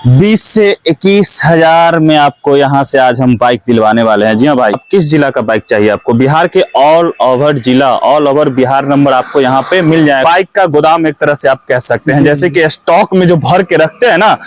20 से 21 हजार में आपको यहाँ से आज हम बाइक दिलवाने वाले हैं। जी हाँ भाई, किस जिला का बाइक चाहिए आपको? बिहार के ऑल ओवर जिला, ऑल ओवर बिहार नंबर आपको यहाँ पे मिल जाए। बाइक का गोदाम एक तरह से आप कह सकते हैं, जैसे कि स्टॉक में जो भर के रखते हैं ना,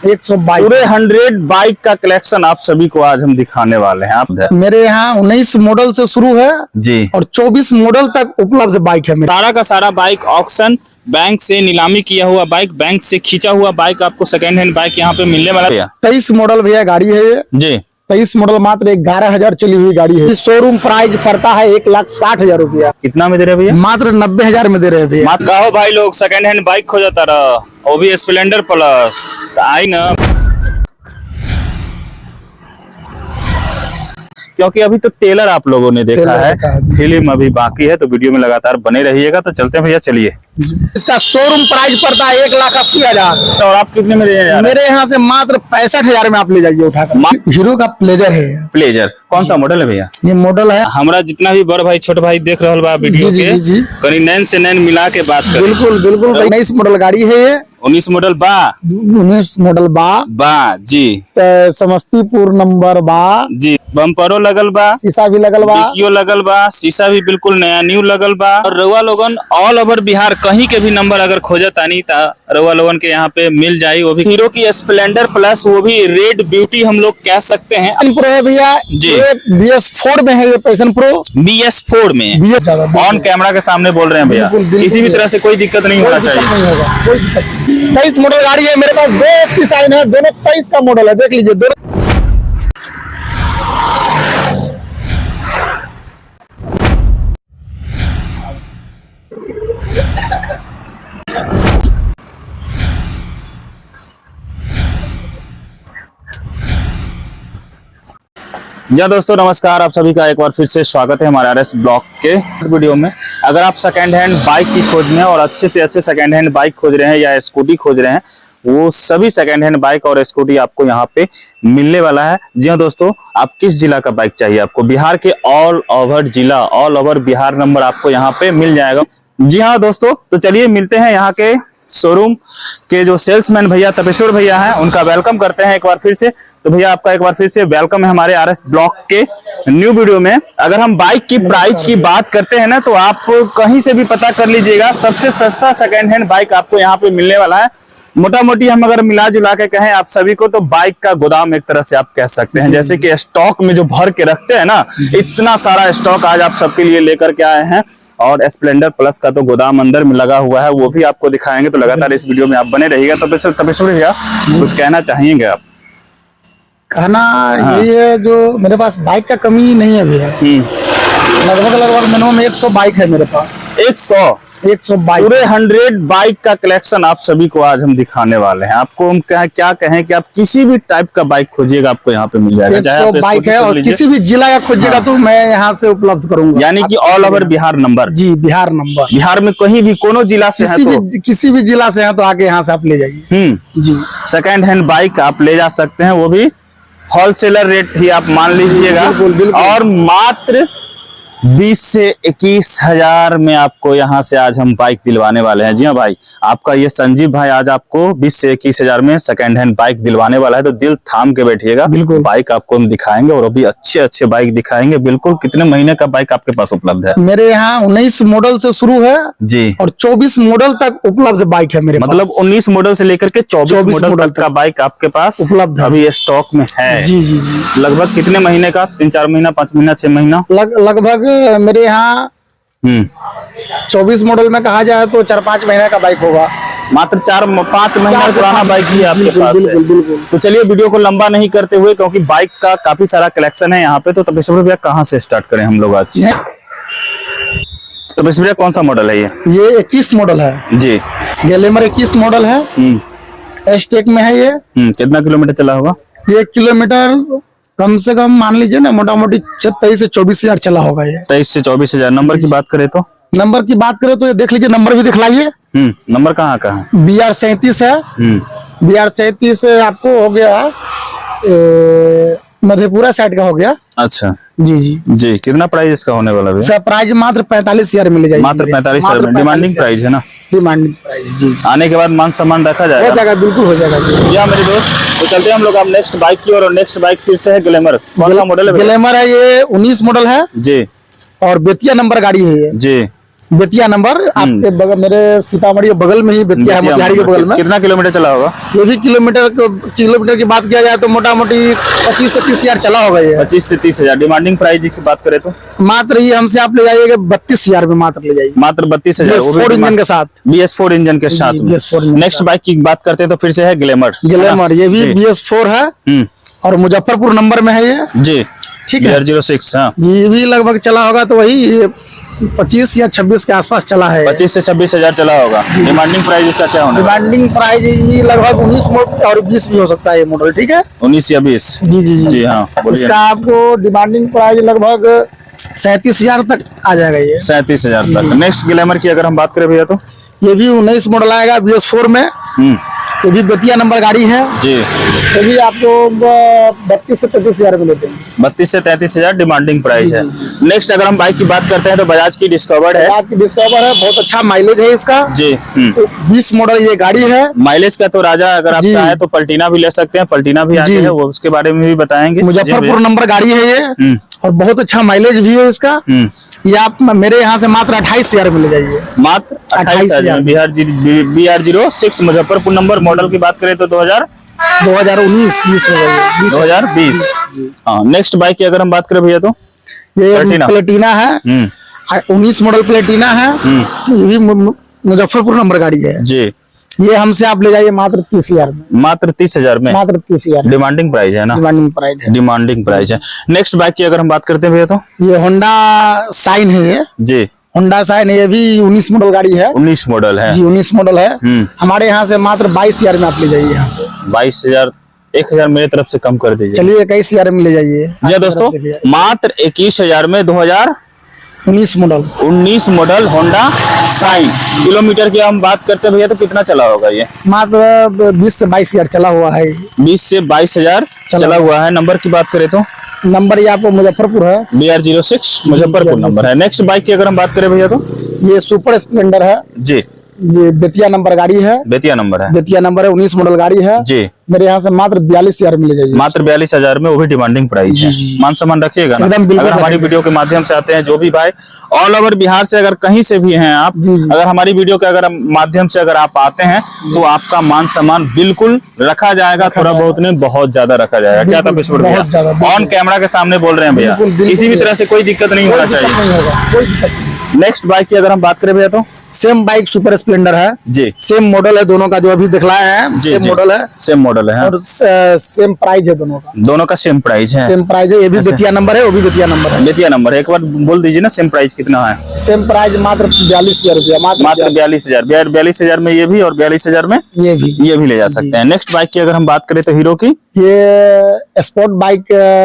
100 बाइक, पूरे 100 बाइक का कलेक्शन आप सभी को आज हम दिखाने वाले हैं। आप मेरे यहाँ 19 मॉडल से शुरू है जी और 24 मॉडल तक उपलब्ध बाइक है मेरे। सारा का सारा बाइक ऑक्शन, बैंक से नीलामी किया हुआ बाइक, बैंक से खींचा हुआ बाइक आपको सेकंड हैंड बाइक यहाँ पे मिलने वाला है। 23 मॉडल भैया गाड़ी है ये जी, 23 मॉडल मात्र 11,000 चली हुई गाड़ी है। शोरूम प्राइस पड़ता है 1,60,000 रुपया। कितना में दे रहे भैया? मात्र 90,000 में दे रहे हैं भैया। मत कहो भाई, लोग सेकंड हैंड बाइक खो जाता रहा, वो भी स्प्लेंडर प्लस। तो आई ना, क्योंकि अभी तो टेलर आप लोगों ने देखा है, फिल्म अभी बाकी है, तो वीडियो में लगातार बने रहिएगा। तो चलते हैं भैया, चलिए। इसका शोरूम प्राइस पड़ता है 1,80,000 और आप कितने में दे रहे हैं? मेरे यहाँ से मात्र 65,000 में आप ले जाइए उठाकर। हीरो का प्लेजर है। प्लेजर कौन सा मॉडल है भैया? ये मॉडल है, हमारा जितना भी बड़ भाई छोटे भाई देख रहा बा वीडियो जी, के, जी, जी। करीब 9 से 9 मिला के बात करें। बिल्कुल बिल्कुल 19 मॉडल गाड़ी है ये। 19 मॉडल बा 19 मॉडल बा जी, समस्तीपुर नंबर बा जी। बम्परो लगल बा, शीशा भी लगल बा, डिक्कियो लगल बा, शीशा भी बिल्कुल नया न्यू लगल बा। और रउआ लोगन ऑल ओवर बिहार कहीं के भी नंबर अगर खोजतानी ता रउआ लोगन के यहाँ पे मिल जाई। वो भी हीरो की स्प्लेंडर प्लस, वो भी रेड ब्यूटी हम लोग कह सकते हैं। पैशन प्रो है भैया जी। ये BS4 में है, ये पैशन प्रो BS4 में ऑन कैमरा के सामने बोल रहे हैं भैया। बिल्कुल, बिल्कुल किसी भी तरह से कोई दिक्कत नहीं होना चाहिए। 23 मॉडल गाड़ी है मेरे पास। 2 की साइन है, दोनों 23 का मॉडल है, देख लीजिए दोनों। जी दोस्तों नमस्कार, आप सभी का एक बार फिर से स्वागत है हमारे RS ब्लॉग के वीडियो में। अगर आप सेकंड हैंड बाइक की खोज में और अच्छे से अच्छे सेकंड हैंड बाइक खोज रहे हैं या स्कूटी खोज रहे हैं, वो सभी सेकंड हैंड बाइक और स्कूटी आपको यहाँ पे मिलने वाला है। जी हाँ दोस्तों, आप किस जिला का बाइक चाहिए आपको? बिहार के ऑल ओवर जिला, ऑल ओवर बिहार नंबर आपको यहाँ पे मिल जाएगा। जी हाँ दोस्तों, तो चलिए मिलते हैं यहाँ के शोरूम के जो सेल्समैन भैया तपेश्वर भैया हैं, उनका वेलकम करते हैं एक बार फिर से। तो भैया आपका एक बार फिर से वेलकम है हमारे RS ब्लॉग के न्यू वीडियो में। अगर हम बाइक की प्राइस की बात करते हैं ना, तो आप कहीं से भी पता कर लीजिएगा, सबसे सस्ता सेकंड हैंड बाइक आपको यहाँ पे मिलने वाला है। मोटा मोटी हम अगर मिला जुला के कहें आप सभी को, तो बाइक का गोदाम एक तरह से आप कह सकते हैं, जैसे कि स्टॉक में जो भर के रखते हैं ना, इतना सारा स्टॉक आज आप सबके लिए लेकर के आए हैं। और स्प्लेंडर प्लस का तो गोदाम अंदर में लगा हुआ है, वो भी आपको दिखाएंगे। तो लगातार इस वीडियो में आप बने रहिएगा। तो तपेश्वर भैया कुछ कहना चाहेंगे आप? कहना ये है, जो मेरे पास बाइक का कमी नहीं है भैया। लगभग मिनिमम 100 बाइक है मेरे पास। 100 बाइक, पूरे 100 बाइक का कलेक्शन आप सभी को आज हम दिखाने वाले हैं। आपको हम क्या कहें कि आप किसी भी टाइप का बाइक खोजिएगा आपको यहाँ पे मिल जाएगा। 100 बाइक है और किसी भी जिला का खोजिएगा तो मैं यहाँ से उपलब्ध करूंगा। यानी कि ऑल ओवर बिहार नंबर। जी, बिहार नंबर। बिहार में कहीं भी कोनो जिला से है तो किसी भी जिला से है तो आगे यहाँ से आप ले जाइए। जी, सेकंड हैंड बाइक आप ले जा सकते हैं, वो भी होलसेलर रेट ही आप मान लीजिएगा। और मात्र 20 से 21 हजार में आपको यहाँ से आज हम बाइक दिलवाने वाले हैं। जी हाँ भाई, आपका ये संजीव भाई आज आपको 20 से 21 हजार में सेकंड हैंड बाइक दिलवाने वाला है। तो दिल थाम के बैठिएगा, बिल्कुल बाइक आपको हम दिखाएंगे और अभी अच्छे बाइक दिखाएंगे। बिल्कुल, कितने महीने का बाइक आपके पास उपलब्ध है? मेरे यहाँ 19 मॉडल से शुरू है जी, और 24 मॉडल तक उपलब्ध बाइक है मेरे मतलब 19 मॉडल से लेकर के 24 मॉडल तक का बाइक आपके पास उपलब्ध अभी स्टॉक में है। जी जी जी। लगभग कितने महीने का? 3-4 महीना, 5 महीना, 6 महीना? लगभग मेरे यहाँ 24 मॉडल में कहा जाए तो 4-5 महीने का बाइक होगा। मात्र 4-5 महीना पुराना बाइक ही आपके पास है। बिल्कुल। तो चलिए वीडियो को लंबा नहीं करते हुए, क्योंकि बाइक का काफी सारा कलेक्शन है यहाँ पे। तो तपेश्वर भैया कहाँ से स्टार्ट करें हम लोग आज? तपेश्वर भैया कौन सा मॉडल है ये? 21 मॉडल है जी, ग्लैमर 21 मॉडल है। एस्टेक में है ये। कितना किलोमीटर चला होगा ये? किलोमीटर कम से कम मान लीजिए ना, मोटा मोटी 23 से 24 हजार चला होगा ये। 23 से 24 हजार। नंबर की बात करें तो? नंबर की बात करें तो ये देख लीजिए, नंबर भी दिखलाइए। नंबर कहाँ का है? BR 37 है। BR 37 आपको हो गया मधेपुरा साइड का हो गया। अच्छा जी जी जी। कितना प्राइस इसका होने वाला है? प्राइस मात्र 45 हजार मिल जाएगी। मात्र 45 हजार। डिमांडिंग प्राइस है ना? डिमांडिंग प्राइस जी। आने के बाद मान सम्मान रखा हो जाएगा। जाएगा, बिल्कुल हो जाएगा जी। जी हाँ मेरे दोस्त, तो चलते हैं हम लोग अब नेक्स्ट बाइक की और नेक्स्ट बाइक फिर से है ग्लैमर। कौन सा मॉडल है भैया? ग्लैमर है, ये 19 मॉडल है जी और बेतिया नंबर गाड़ी है ये। जी। बेतिया नंबर आपके बगल, मेरे सीतामढ़ी के बगल में ही बेतिया है, मोतिहारी के बगल में। कितना किलोमीटर चला होगा? ये भी किलोमीटर की बात किया जाए तो मोटा मोटी 25 से 30 हजार चला होगा ये। 25 से 30 हजार। डिमांडिंग प्राइस की बात करें तो मात्र ये हमसे आप ले जाइएगा 32 हजार में, मात्र ले जाइए, मात्र 32,000 BS4 इंजन के साथ। BS4 इंजन के साथ में। BS4 engine. नेक्स्ट बाइक की बात करते हैं तो फिर से है ग्लैमर। ग्लैमर, ये भी जी। BS4 है और मुजफ्फरपुर नंबर में है ये। जी ठीक है। BR06। हाँ जी, ये भी लगभग चला होगा तो वही 25 या 26 के आसपास चला है। 25 से 26 हजार चला होगा। डिमांडिंग प्राइस इसका क्या होना है? डिमांडिंग प्राइस ये लगभग 19 मॉडल और 20 भी हो सकता है ये मॉडल। ठीक है, 19 या 20। जी जी जी। जी हाँ बोलिए। इसका आपको डिमांडिंग प्राइस लगभग 37 हजार तक आ जाएगा ये। 37 हजार तक। नेक्स्ट ग्लैमर की अगर हम बात करें भैया तो ये भी 19 मॉडल आएगा BS4 में। ये भी बेतिया नंबर गाड़ी है। जी। ये भी आपको 32 से 33 हजार में लेते हैं। 32 से 33 हजार डिमांडिंग प्राइस है। नेक्स्ट अगर हम बाइक की बात करते हैं तो बजाज की डिस्कवर है। बजाज की डिस्कवर है, बहुत अच्छा माइलेज है इसका जी। 20 मॉडल ये गाड़ी है। माइलेज का तो राजा अगर आप जी। चाहे तो पल्टीना भी ले सकते हैं। पल्टीना भी आगे जी। है, वो उसके बारे में भी बताएंगे। मुजफ्फरपुर नंबर गाड़ी है ये और बहुत अच्छा माइलेज भी है इसका। ये आप मेरे यहाँ से मात्र 28 हजार में ले जाइए, मात्र 28 हजार। BR06 Muzaffarpur number. मॉडल की बात करें तो 2019 20 हो गई 2020। हाँ नेक्स्ट बाइक की अगर हम बात करें भैया तो ये प्लेटिना है। 19 मॉडल प्लेटिना है। ये भी मुजफ्फरपुर नंबर गाड़ी है। जी। ये हमसे आप ले जाइए मात्र 30 हजार में, मात्र 30 हजार में। मात्र 30 हजार डिमांडिंग प्राइस है ना? डिमांडिंग प्राइस है। डिमांडिंग प्राइस है। नेक्स्ट बाइक की अगर हम बात करते हैं भैया तो ये होंडा साइन है ये। जी। होंडा साइन है, ये भी 19 मॉडल गाड़ी है। 19 मॉडल है जी 19 मॉडल है। हमारे यहाँ से मात्र 22 हजार में आप ले जाइए यहाँ से। 22 हजार। 1 हजार मेरी तरफ से कम कर दीजिए। चलिए 21 हजार में ले जाइए। जी दोस्तों, मात्र 21 हजार में 2019 model 19 model Honda Shine. Kilometre की हम बात करते हैं भैया तो कितना चला होगा ये? मात्र 20 से 22 हजार चला हुआ है। 20 से 22 हजार चला हुआ है। नंबर की बात करें तो नंबर ये आपको मुजफ्फरपुर है। BR06 मुजफ्फरपुर नंबर है। नेक्स्ट बाइक की अगर हम बात करें भैया तो ये सुपर स्प्लेंडर है। जी। ये बेतिया नंबर गाड़ी है। बेतिया नंबर है। बेतिया नंबर है, 19 मॉडल गाड़ी है। जी। मेरे यहाँ से मात्र 42 हजार में ले जाइए। मात्र 42 हजार में, वो भी डिमांडिंग प्राइस है। मान सम्मान रखिएगा ना? एकदम बिल्कुल अगर हमारी रखेंगे। वीडियो के माध्यम से आते हैं जो भी भाई ऑल ओवर बिहार से अगर कहीं से भी हैं आप, अगर हमारी वीडियो के अगर माध्यम से अगर आप आते हैं तो आपका मान सम्मान बिल्कुल रखा जाएगा। थोड़ा बहुत नहीं, बहुत ज्यादा रखा जाएगा। क्या था विश्व भैया? ऑन कैमरा के सामने बोल रहे हैं भैया, किसी भी तरह से कोई दिक्कत नहीं होना चाहिए। नेक्स्ट बाइक की अगर हम बात करें भैया तो सेम बाइक सुपर स्प्लेंडर है। जी। सेम मॉडल है दोनों का, जो अभी दिखलाया है जी, सेम जी। मॉडल है। सेम मॉडल है। और सेम प्राइस है दोनों का। दोनों का सेम प्राइस है। सेम प्राइस है। ये भी बेतिया नंबर है, वो भी बेतिया नंबर है। बेतिया नंबर है। एक बार बोल दीजिए ना सेम प्राइस कितना है? सेम प्राइस मात्र 42 हजार रुपया। मात्र 42 हजार। 42 हजार में ये भी और 42 हजार में ये भी ले जा सकते हैं। नेक्स्ट बाइक की अगर हम बात करें तो हीरो की ये स्पोर्ट बाइक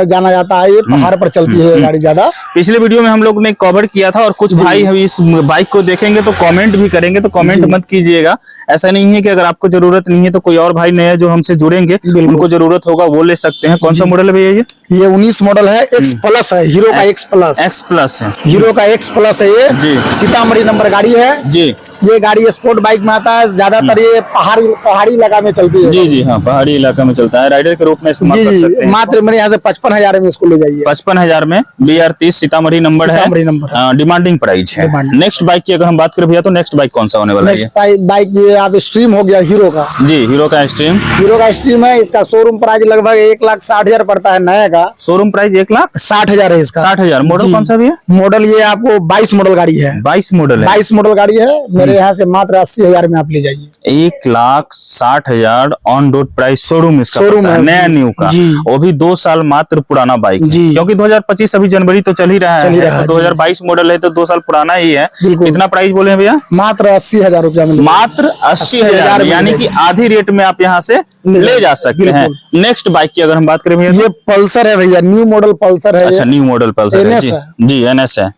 जाना जाता है। ये पहाड़ पर चलती है गाड़ी ज्यादा। पिछले वीडियो में हम लोग ने कवर किया था और कुछ भाई इस बाइक को देखेंगे तो कमेंट भी करेंगे, तो कमेंट मत कीजिएगा। ऐसा नहीं है कि अगर आपको जरूरत नहीं है तो कोई और भाई नए जो हमसे जुड़ेंगे उनको जरूरत होगा वो ले सकते हैं। कौन सा मॉडल है भैया ये 19 मॉडल है। एक्स प्लस है, हीरो का एक्स प्लस। एक्स प्लस है। हीरो का एक्स प्लस है ये। जी। सीतामढ़ी नंबर गाड़ी है। जी। ये गाड़ी स्पोर्ट बाइक में आता है, ज्यादातर ये पहाड़ी इलाका में चलती है। जी जी हाँ, पहाड़ी इलाका में चलता है। राइडर के रूप में इस्तेमाल कर सकते हैं। मात्र मेरे यहाँ से 55 हजार में इसको ले जाइए। 55 हजार में। BR30 सीतामढ़ी नंबर है। डिमांडिंग प्राइस है। नेक्स्ट बाइक की अगर हम बात करें भैया तो नेक्स्ट बाइक कौन सा होने वाला है? नेक्स्ट बाइक ये आप स्ट्रीम हो गया हीरो का। जी, हीरो का स्ट्रीम। हीरो का स्ट्रीम है। इसका शोरूम प्राइस लगभग 1,60,000 पड़ता है नया का। शोरूम प्राइस 1,60,000 है इसका। 60,000। मॉडल कौन सा भी है? मॉडल ये आपको 22 मॉडल गाड़ी है। 22 मॉडल है। 22 मॉडल गाड़ी है। मेरे यहाँ से मात्र 80 हजार में आप ले जाइए। 1,60,000 ऑन रोड प्राइस शोरूम इसका शोरूम है, नया न्यू का। वो भी 2 साल मात्र पुराना बाइक है। क्योंकि 2025 अभी जनवरी तो चल ही रहा है। 2022 मॉडल है तो 2 साल पुराना ही है। कितना प्राइस बोले भैया? मात्र 80 हजार रुपया में। मात्र 80 हजार, यानी कि आधी रेट में आप यहाँ से ले जा सकते हैं। नेक्स्ट बाइक की अगर हम बात करें भैया, ये पल्सर है भैया, न्यू मॉडल पल्सर है। अच्छा, न्यू मॉडल पल्सर है। जी NS है।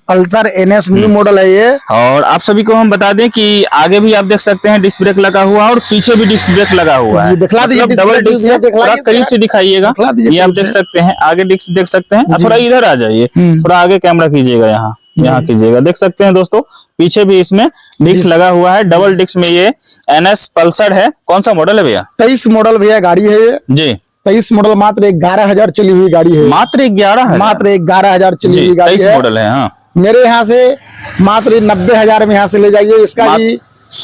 पल्सर NS न्यू मॉडल है ये। और आप सभी को हम बता दें कि आगे भी आप देख सकते हैं डिस्क ब्रेक लगा हुआ है और पीछे भी डिस्क ब्रेक लगा हुआ है। दिखला दीजिए, डबल डिस्क है। थोड़ा करीब से दिखाइएगा। ये आप देख सकते हैं, आगे डिस्क देख सकते हैं। थोड़ा इधर आ जाइए, थोड़ा आगे कैमरा कीजिएगा यहाँ। यहाँ कीजिएगा। देख सकते हैं दोस्तों, पीछे भी इसमें डिस्क लगा हुआ है, डबल डिस्क में ये NS पल्सर है। कौन सा मॉडल है भैया? 23 मॉडल भैया गाड़ी है ये जी। 23 मॉडल, मात्र 11,000 चली हुई गाड़ी है। मात्र 11 मात्र 11,000 चली हुई गाड़ी 23 है। मॉडल है। हाँ, मेरे यहाँ से मात्र 90,000 में यहाँ से ले जाइए।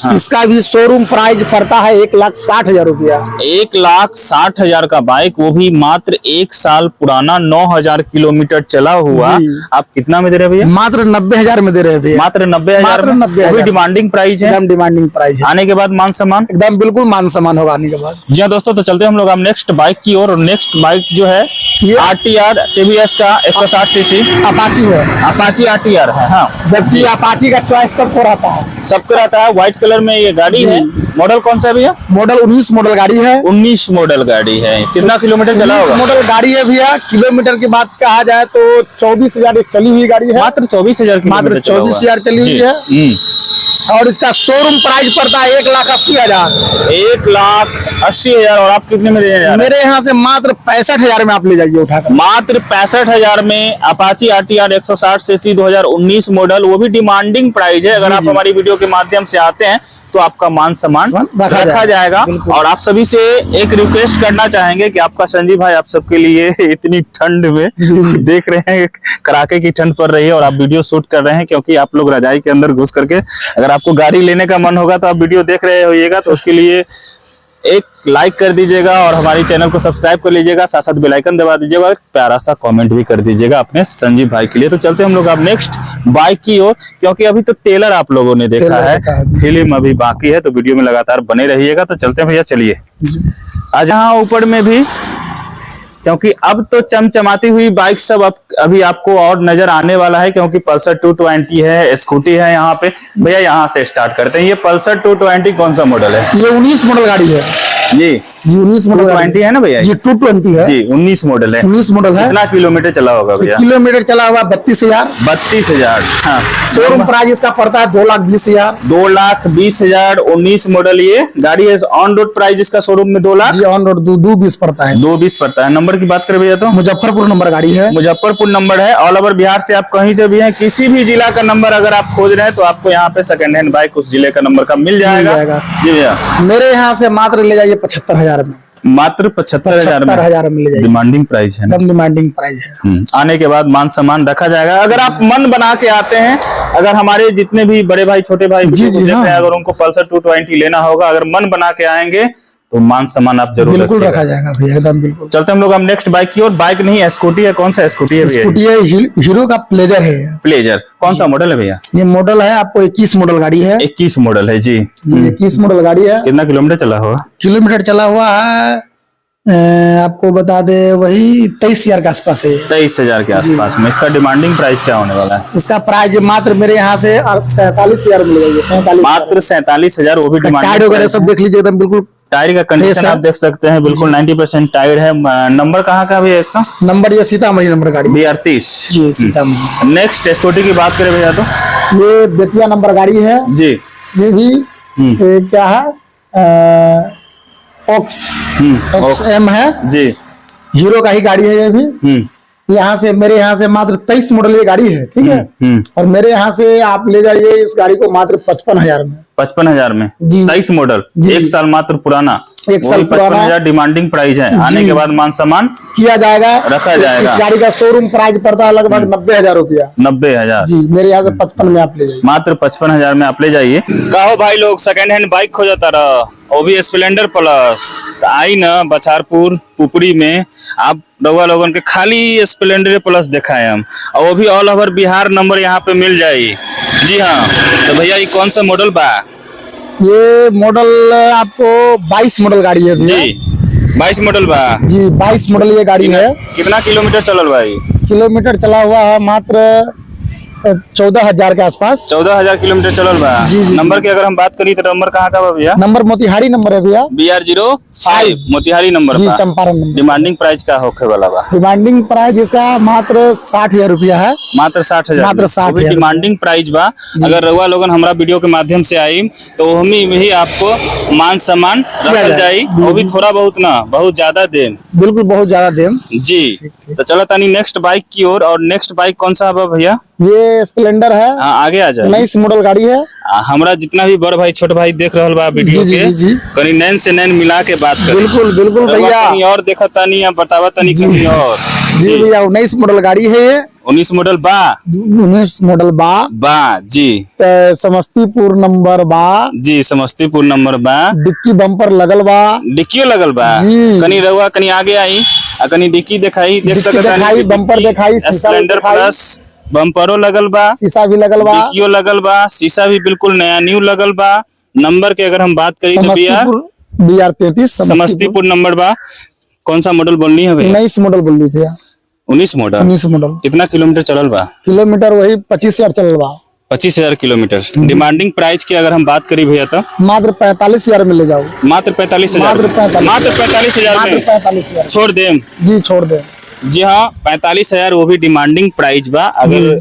इसका भी शोरूम प्राइस पड़ता है 1,60,000 रुपया। 1,60,000 का बाइक, वो भी मात्र 1 साल पुराना, 9,000 किलोमीटर चला हुआ। आप कितना में दे रहे हैं भैया? मात्र 90,000 में दे रहे हैं भैया। मात्र 90,000 में। 90,000 वो भी डिमांडिंग प्राइस है, एकदम डिमांडिंग प्राइस है। आने के बाद मान सम्मान एकदम बिल्कुल मान सम्मान होगा आने के बाद। जी हाँ दोस्तों, तो चलते हैं हम लोग अब नेक्स्ट बाइक की ओर। नेक्स्ट बाइक जो है ये RTR TVS का 160 सीसी अपाची है। अपाची RTR है। हाँ, जबकि अपाची का चॉइस सबको रहता है, सबको रहता है। व्हाइट कलर में ये गाड़ी है। मॉडल कौन सा है भैया? मॉडल 19 मॉडल गाड़ी है। 19 मॉडल गाड़ी है। कितना किलोमीटर चला होगा? मॉडल गाड़ी है भैया। किलोमीटर की बात कहा जाए तो 24,000 एक चली हुई गाड़ी है। मात्र 24,000 मात्र 24,000 चली हुई है। और इसका शोरूम प्राइस पड़ता है 1,80,000। 1,80,000। और आप कितने में दे रहे हैं? मेरे यहाँ से मात्र 65,000 में आप ले जाइए उठाकर। मात्र 65,000 में अपाची RTR 160 सीसी 2019 मॉडल, वो भी डिमांडिंग प्राइस है। अगर आप हमारी वीडियो के माध्यम से आते हैं तो आपका मान सम्मान रखा जाएगा। और आप सभी से एक रिक्वेस्ट करना चाहेंगे कि आपका संजीव भाई आप सबके लिए इतनी ठंड में देख रहे हैं, कड़ाके की ठंड पड़ रही है और आप वीडियो शूट कर रहे हैं, क्योंकि आप लोग रजाई के अंदर घुस करके, अगर आपको गाड़ी लेने का मन होगा तो आप वीडियो देख रहे होइएगा, तो उसके लिए एक लाइक कर दीजिएगा और हमारी चैनल को सब्सक्राइब कर लीजिएगा, साथ साथ बेल आइकन दबा दीजिएगा और प्यारा सा कमेंट भी कर दीजिएगा अपने संजीव भाई के लिए। तो चलते हम लोग अब नेक्स्ट बाइक की ओर, क्योंकि अभी तो टेलर आप लोगों ने देखा है, फिल्म अभी बाकी है, तो वीडियो में लगातार बने रहिएगा। तो चलते हैं भैया, चलिए। आज यहाँ ऊपर में भी, क्योंकि अब तो चमचमाती हुई बाइक सब अभी आपको और नजर आने वाला है, क्योंकि पल्सर 220 है, स्कूटी है यहाँ पे। भैया यहाँ से स्टार्ट करते हैं। ये पल्सर 220 कौन सा मॉडल है? ये 19 मॉडल गाड़ी है जी। 19 मॉडल 220 है ना भैया? जी 220 है जी, 19 मॉडल है। 19 मॉडल है। कितना किलोमीटर चला होगा भैया? किलोमीटर चला हुआ 32,000। 32,000। हाँ, शोरूम प्राइस इसका पड़ता है 2,20,000। 2,20,000। 19 मॉडल ये गाड़ी है। ऑन रोड प्राइस इसका शोरूम में 2 लाख जी, ऑन रोड 2,20 पड़ता है। 2,20 पड़ता है। नंबर की बात करें भैया तो मुजफ्फरपुर नंबर गाड़ी है। मुजफ्फरपुर नंबर है। ऑल ओवर बिहार से आप कहीं से भी हैं, किसी भी जिला का नंबर अगर आप खोज रहे हैं तो आपको यहाँ पे सेकंड हैंड बाइक उस जिले का नंबर का मिल जाएगा। जी भैया, मेरे यहाँ से मात्र ले जाइए 75,000 में। मात्र 75,000 में ले जाइए। डिमांडिंग प्राइस है ना? एकदम डिमांडिंग प्राइस है। आने के बाद मान सम्मान रखा जाएगा। अगर आप मन बना के आते हैं, अगर हमारे जितने भी बड़े भाई छोटे भाई वीडियो को देख रहे हैं, अगर उनको पल्सर 220 लेना होगा, अगर मन बना के आएंगे तो मान सम्मान आप जरूर बिल्कुल रखा जाएगा भैया, एकदम बिल्कुल। चलते हम लोग हम नेक्स्ट बाइक की ओर। बाइक नहीं, स्कूटी है। कौन सा स्कूटी है भैया? स्कूटी है, हीरो का प्लेजर है। प्लेजर कौन सा मॉडल है भैया? ये मॉडल है आपको 21 मॉडल गाड़ी है। 21 मॉडल है जी। 21 मॉडल गाड़ी है। कितना किलोमीटर चला होगा? किलोमीटर चला हुआ है आपको बता दे वही 23,000 के आसपास है। 23,000 के आसपास में। इसका डिमांडिंग प्राइस क्या होने वाला है? इसका प्राइस मात्र मेरे यहाँ से 47,000 मिल जाएगी। 47,000 मात्र 47,000। वो भी टायर वगैरह सब देख लीजिए, एकदम बिल्कुल। टायर का कंडीशन आप देख सकते हैं, बिल्कुल 90% टायर है। नंबर कहाँ का भैया इसका? नंबर ये सीतामढ़ी नंबर गाड़ी BR 30 जी, सीतामढ़ी। नेक्स्ट स्कूटी की बात करें भैया तो ये बेतिया नंबर गाड़ी है जी। ये भी क्या है, ऑक्स M है जी। हीरो का ही गाड़ी है ये भी। यहाँ से मेरे यहाँ से मात्र 23 मॉडल ये गाड़ी है, ठीक है। और मेरे यहाँ से आप ले जाइए इस गाड़ी को मात्र 55,000 में। 55,000 में जी। 23 मॉडल, 1 साल मात्र पुराना। 1 साल 55,000 डिमांडिंग प्राइस है। आने के बाद मान सम्मान किया जाएगा, रखा जाएगा। इस गाड़ी का शोरूम प्राइस पड़ता है लगभग 90,000 रुपया। 90,000 जी, मेरे यहाँ से 55 में आप ले जाइए। मात्र 55,000 में आप ले जाइए। कहो भाई लोग सेकंड हैंड बाइक खो जाता रहा, वो भी स्प्लेंडर प्लस। तो आई ना बछारपुर पुपरी में आप रउआ लोगन के खाली स्प्लेंडर प्लस दिखाए हम, और वो भी ऑल ओवर बिहार नंबर यहाँ पे मिल जाये। जी हाँ, तो भैया ये कौन सा मॉडल बा? ये मॉडल आपको 22 मॉडल गाड़ी है भैया जी। 22 मॉडल बा जी, 22 मॉडल ये गाड़ी है। कितना किलोमीटर चलल भाई? किलोमीटर चला हुआ है मात्र 14,000 के आसपास। 14,000 किलोमीटर चलल बा। जी, जी, नंबर की अगर हम बात करी तो नंबर कहाँ का बा भैया? नंबर मोतिहारी नंबर है भैया। BR 05 मोतिहारी नंबर जी, बा। चंपारण नंबर। डिमांडिंग प्राइस का होखे वाला बा? डिमांडिंग प्राइस इसका मात्र 60,000 रुपया है। मात्र 60,000। मात्र 60,000 डिमांडिंग प्राइस बा। अगर रउआ लोगन हमारा वीडियो के माध्यम से आई तो हमी भी आपको मान सम्मान रखल जाई। वो भी थोड़ा बहुत ना, बहुत ज्यादा देम। बिल्कुल बहुत ज्यादा देम जी। तो चलो तानी नेक्स्ट बाइक की ओर। और नेक्स्ट बाइक कौन सा है भैया? ये स्प्लेंडर है, हाँ आगे आ जाए। 19 मॉडल गाड़ी है। हमरा जितना भी बड़ भाई छोट भाई देख रहल बा वीडियो जी, के, जी, जी। कनी नैन से नैन मिला के बात करी। बिल्कुल बिल्कुल भैया, कहीं और देखा तानी या बतावा तानी कहीं और। जी भैया 19 मॉडल गाड़ी है ये। 19 मॉडल बा 19 मॉडल बा जी। समस्तीपुर नंबर बा जी समस्तीपुर नंबर बा। डिक्की बम्पर लगल बा, डिक्कियो लगल बा। जी। कनी रहुआ कनी आगे आई आ कनी डिक्की दिखाई, देख डिक्की सकता दिखाई, बम्पर दिखाई, शीशा स्प्लेंडर दिखाई। प्लस बम्परो लगल बा, शीशा भी लगल बा। डिक्कियो लगल बा, शीशा भी बिल्कुल नया न्यू लगल बा। नंबर के अगर हम बात करी तो भैया BR 33 समस्तीपुर नंबर बा। कौन सा मॉडल बोलनी है भैया? 19 मॉडल बोल दी भैया। 19 मॉडल। 19 मॉडल। कितना किलोमीटर चलल बा? किलोमीटर वही 25,000 चलल बा। 25,000 किलोमीटर। डिमांडिंग प्राइस की अगर हम बात करी भैया तो मात्र 45,000 में ले जाओ। मात्र 45,000। मात्र 45,000। मात्र 45,000 मात्र में 45,000 छोड़ देम। जी, छोड़ दे। जी हाँ 45,000 वो भी डिमांडिंग प्राइस बा। अगर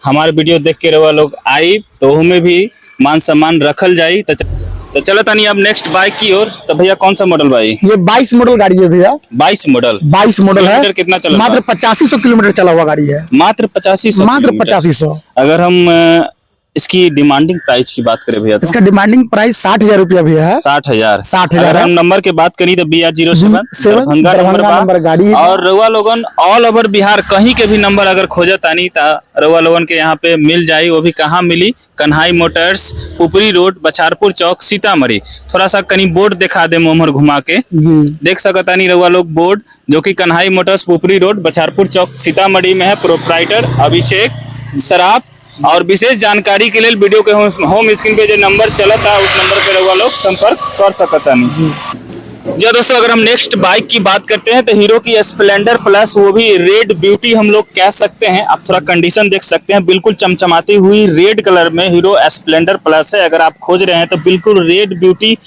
हमारे वीडियो देख के रवा लोग आई तो उनमें भी मान सम्मान रखल जाई। तो चलो तानी अब नेक्स्ट बाइक की ओर। तो भैया कौन सा मॉडल भाई? ये 22 मॉडल गाड़ी है भैया। 22 मॉडल। 22 मॉडल है। किलोमीटर कितना चला? मात्र 8500 किलोमीटर चला हुआ गाड़ी है। मात्र 8500। मात्र 8500। अगर हम इसकी डिमांडिंग प्राइस की बात करें भैया तो इसका डिमांडिंग प्राइस 60,000 रुपया भी है। 60,000। 60,000 अगर हम नंबर की बात करी तो BR07 दरभंगा नंबर गाड़ी। और रउआ लोगन ऑल ओवर बिहार कहीं के भी नंबर अगर खोजत आनी ता रउआ लोगन के यहाँ पे मिल जाई। वो भी कहाँ मिली? कन्हाई मोटर्स, पुपरी रोड, बछारपुर चौक, सीतामढ़ी। थोड़ा सा कहीं बोर्ड दिखा दे मोहर घुमा के, देख सकता नहीं रउआ लोग बोर्ड, जो कि कन्हाई मोटर्स, पुपरी रोड, बछारपुर चौक, सीतामढ़ी में है। प्रोप्राइटर अभिषेक सराफ। और विशेष जानकारी के लिए वीडियो के होम स्क्रीन पे जो नंबर चला था उस नंबर पे रउआ लोग संपर्क कर सकता नहीं। जी दोस्तों, अगर हम नेक्स्ट बाइक की बात करते हैं तो हीरो की स्प्लेंडर प्लस, वो भी रेड ब्यूटी हम लोग कह सकते हैं। आप थोड़ा कंडीशन देख सकते हैं, बिल्कुल चमचमाती हुई रेड कलर में हीरो स्प्लेंडर प्लस है। अगर आप खोज रहे हैं तो बिल्कुल रेड ब्यूटी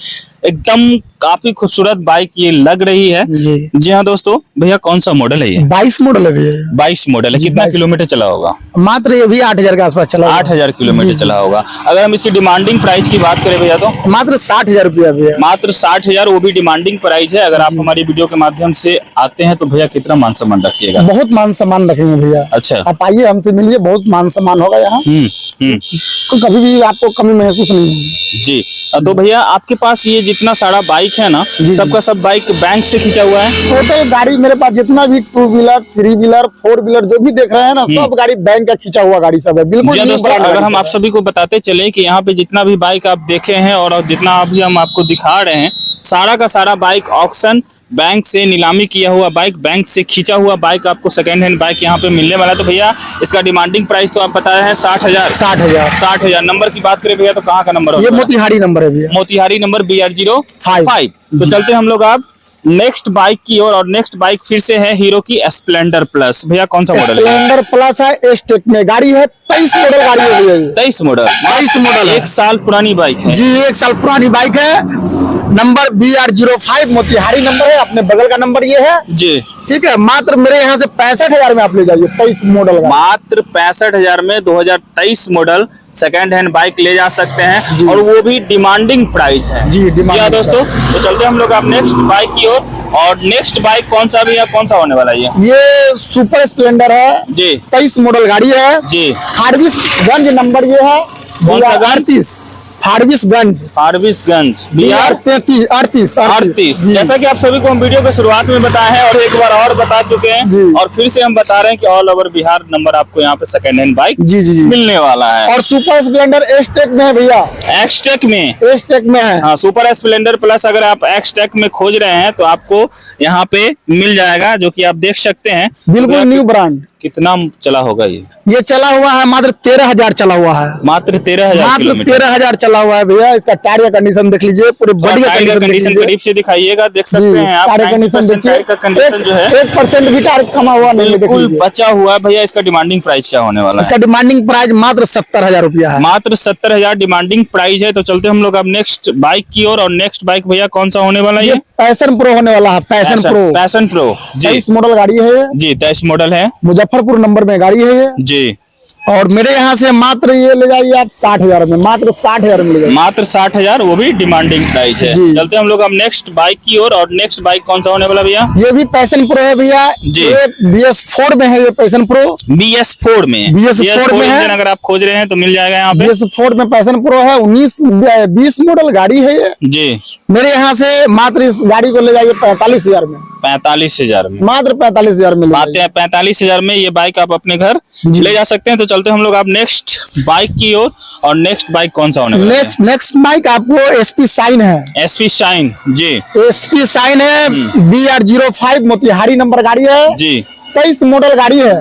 एकदम काफी खूबसूरत बाइक ये लग रही है। जी हाँ दोस्तों, भैया कौन सा मॉडल है ये? 22 मॉडल है भैया। 22 मॉडल है। कितना किलोमीटर चला होगा? मात्र ये भी 8,000 के आसपास चला। 8,000 किलोमीटर चला होगा। अगर हम इसकी डिमांडिंग प्राइस की बात करें भैया तो मात्र 60,000 रुपया भैया। मात्र 60,000 वो भी डिमांडिंग प्राइस है। अगर आप हमारी वीडियो के माध्यम से आते हैं तो भैया कितना मान सम्मान रखिएगा? बहुत मान सम्मान रखेंगे भैया। अच्छा, आप आइए, हमसे मिलिए, बहुत मान सम्मान होगा यहाँ। तो कभी भी आपको कमी महसूस नहीं होगी। जी। तो भैया आपके पास ये जितना सारा बाइक है ना, सबका सब बाइक बैंक से खींचा हुआ है? टोटल गाड़ी मेरे पास जितना भी 2 व्हीलर, 3 व्हीलर, 4 व्हीलर जो भी देख रहे हैं ना, सब गाड़ी बैंक का खींचा हुआ गाड़ी सब है। बिल्कुल जी दोस्तों, अगर हम आप सभी को बताते चले कि यहाँ पे जितना भी बाइक आप देखे हैं और जितना अभी हम आपको दिखा रहे हैं, सारा का सारा बाइक ऑक्शन, बैंक से नीलामी किया हुआ बाइक, बैंक से खींचा हुआ बाइक आपको सेकंड हैंड बाइक यहाँ पे मिलने वाला है। तो भैया इसका डिमांडिंग प्राइस तो आप बताए हैं 60,000। 60,000। नंबर की बात करें भैया तो कहाँ का नंबर? ये मोतिहारी नंबर है भैया। Motihari number BR05। तो चलते हम लोग आप नेक्स्ट बाइक की और नेक्स्ट बाइक फिर से है हीरो की स्प्लेंडर प्लस। भैया कौन सा मॉडल है? स्प्लेंडर प्लस है, एस्टेक में गाड़ी है। 23 मॉडल गाड़ी है भैया। 23 मॉडल। 23 मॉडल, 1 साल पुरानी बाइक है जी। 1 साल पुरानी बाइक है। नंबर BR05 मोतिहारी नंबर है। अपने बगल का नंबर ये है जी। ठीक है। मात्र मेरे यहाँ से 65,000 में आप ले जाइए। 23 मॉडल मात्र 65,000 में 2023 मॉडल सेकंड हैंड बाइक ले जा सकते हैं, और वो भी डिमांडिंग प्राइस है जी। डिमांडिंग दोस्तों। तो चलते हम लोग आप नेक्स्ट बाइक की ओर। और नेक्स्ट बाइक कौन सा भी है, कौन सा होने वाला है? ये सुपर स्प्लेंडर है जी। 23 मॉडल गाड़ी है जी। फारबिसगंज नंबर ये है। कौन सा? 38 फारबिसगंज। BR 38। जैसा कि आप सभी को हम वीडियो के शुरुआत में बताए हैं और एक बार और बता चुके हैं, और फिर से हम बता रहे हैं कि ऑल ओवर बिहार नंबर आपको यहाँ पे सेकंड हैंड बाइक जी मिलने वाला है। और सुपर स्प्लेंडर एस्टेक में है भैया। एक्सटेक में? एस्टेक में है हाँ। सुपर स्प्लेंडर प्लस अगर आप एक्सटेक में खोज रहे हैं तो आपको यहाँ पे मिल जाएगा, जो कि आप देख सकते हैं। बिल्कुल न्यू ब्रांड। कितना चला होगा ये चला हुआ है मात्र 13,000 चला हुआ है। मात्र 13,000 किलोमीटर। 13,000 चला हुआ है भैया। इसका टायर का कंडीशन देख लीजिए, पूरे बढ़िया कंडीशन करीब से दिखाइएगा, देख सकते हैं आप। टायर कंडीशन देखिए, का कंडीशन जो है 1% भी टायर कमा हुआ नहीं है, बिल्कुल बचा हुआ है। भैया इसका डिमांडिंग प्राइस क्या होने वाला है? इसका डिमांडिंग प्राइस मात्र 70,000 रुपया है। मात्र 70,000 डिमांडिंग प्राइस है। तो चलते हम लोग अब नेक्स्ट बाइक की ओर। और नेक्स्ट बाइक भैया कौन सा होने वाला है? ये पैशन प्रो होने वाला है। पैशन प्रो 23 मॉडल गाड़ी है जी। 23 मॉडल है। मुजफ्फरपुर नंबर में गाड़ी है ये जी। और मेरे यहाँ से मात्र ये ले जाइए आप 60,000 में, मात्र 60,000 में ले जाइए। मात्र 60,000, वो भी डिमांडिंग प्राइस है। जी। चलते हैं हम लोग अब नेक्स्ट बाइक की ओर। और नेक्स्ट बाइक कौन सा होने वाला भैया? ये भी पैशन प्रो है भैया जी। ये BS4 में है, ये पैशन प्रो BS4 में। BS4 में है। इंजन अगर आप खोज रहे हैं तो मिल जाएगा यहाँ पे। BS4 में पैशन प्रो है, 19-20 मॉडल गाड़ी है ये। जी। मेरे यहाँ से मात्र इस गाड़ी को ले जाइए 45,000 में, 45,000 में, मात्र 45,000 में ले आते हैं 45,000 में ये बाइक आप अपने घर जी। ले जा सकते हैं। तो चलते हैं हम लोग आप नेक्स्ट बाइक की ओर। और नेक्स्ट बाइक कौन सा होने वाला है? नेक्स्ट बाइक आपको SP शाइन है। SP shine. जी। SP शाइन है, BR05 मोतिहारी नंबर गाड़ी है जी। 23 मॉडल गाड़ी है।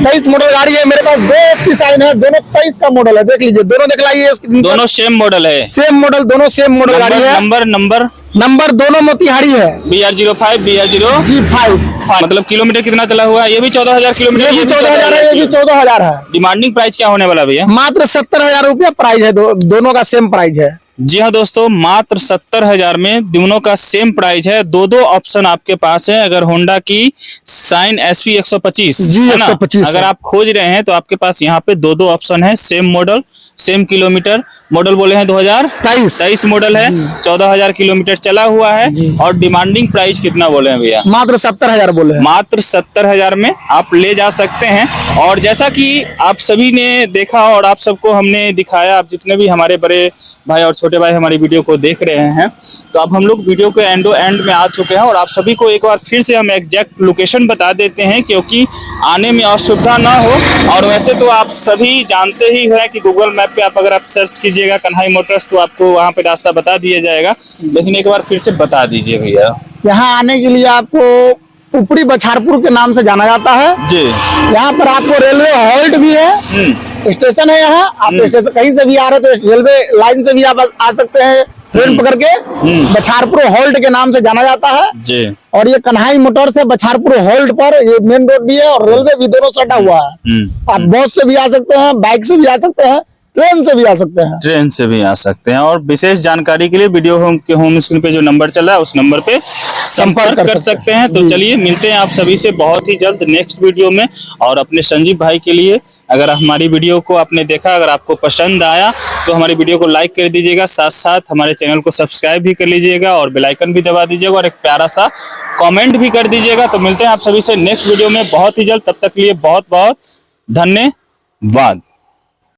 23 मॉडल गाड़ी है। मेरे पास 2 SP शाइन है, दोनों 23 का मॉडल है। देख लीजिए, दोनों दिखलाइए। दोनों सेम मॉडल है। सेम मॉडल, दोनों सेम मॉडल गाड़ी है। नंबर दोनों मोतिहारी है। BR05 BR05। G5। मतलब किलोमीटर कितना चला हुआ है? ये भी 14,000 किलोमीटर। ये भी 14,000 है, ये भी 14,000 है। डिमांडिंग प्राइस क्या होने वाला भैया? मात्र 70,000 रुपया प्राइस है, दोनों का सेम प्राइस है। जी हाँ दोस्तों, मात्र 70,000 में दोनों का सेम प्राइस है। दो ऑप्शन आपके पास है। अगर होंडा की शाइन SP 125 जी, है ना, 125 अगर आप खोज रहे हैं तो आपके पास यहाँ पे दो ऑप्शन है। Same model, same kilometre. Model बोले हैं 2023 मॉडल है, 14,000 किलोमीटर चला हुआ है। और डिमांडिंग प्राइस कितना बोले हैं भैया? मात्र 70,000 बोले हैं। मात्र 70,000 में आप ले जा सकते हैं। और जैसा कि आप सभी ने देखा और आप सबको हमने दिखाया, आप जितने भी हमारे बड़े भाई और छोटे भाई हमारी वीडियो को देख रहे हैं, तो अब हम लोग वीडियो के एंड में आ चुके हैं। और आप सभी को एक बार फिर से हम एग्जैक्ट लोकेशन बता देते हैं, क्योंकि आने में असुविधा ना हो। और वैसे तो आप सभी जानते ही हैं कि गूगल मैप पे अगर आप सर्च कीजिएगा कन्हाई मोटर्स तो आपको वहां पे रास्ता बता दिया जाएगा। लेकिन एक बार फिर से बता दीजिए भैया। यहाँ आने के लिए आपको ऊपरी बछारपुर के नाम से जाना जाता है जी। यहाँ पर आपको रेलवे हॉल्ट भी है, स्टेशन है। यहाँ आप स्टेशन कहीं से भी आ रहे तो रेलवे लाइन से भी आप आ सकते हैं, ट्रेन पकड़ के। बछारपुर हॉल्ट के नाम से जाना जाता है जी। और ये कन्हाई मोटर्स है बछारपुर हॉल्ट पर। ये मेन रोड भी है और रेलवे भी, दोनों सटा हुआ है। आप बस से भी आ सकते हैं, बाइक से भी आ सकते हैं, ट्रेन से भी आ सकते हैं। ट्रेन से भी आ सकते हैं। और विशेष जानकारी के लिए वीडियो होम स्क्रीन पे जो नंबर चल रहा है उस नंबर पे संपर्क कर सकते हैं। तो चलिए मिलते हैं आप सभी से बहुत ही जल्द नेक्स्ट वीडियो में। और अपने संजीव भाई के लिए, अगर हमारी वीडियो को आपने देखा, अगर आपको पसंद आया तो हमारी वीडियो को लाइक कर दीजिएगा, साथ साथ हमारे चैनल को सब्सक्राइब भी कर लीजिएगा और बेल आइकन भी दबा दीजिएगा और एक प्यारा सा कमेंट भी कर दीजिएगा। तो मिलते हैं आप सभी से नेक्स्ट वीडियो में बहुत ही जल्द। तब तक के लिए बहुत बहुत धन्यवाद।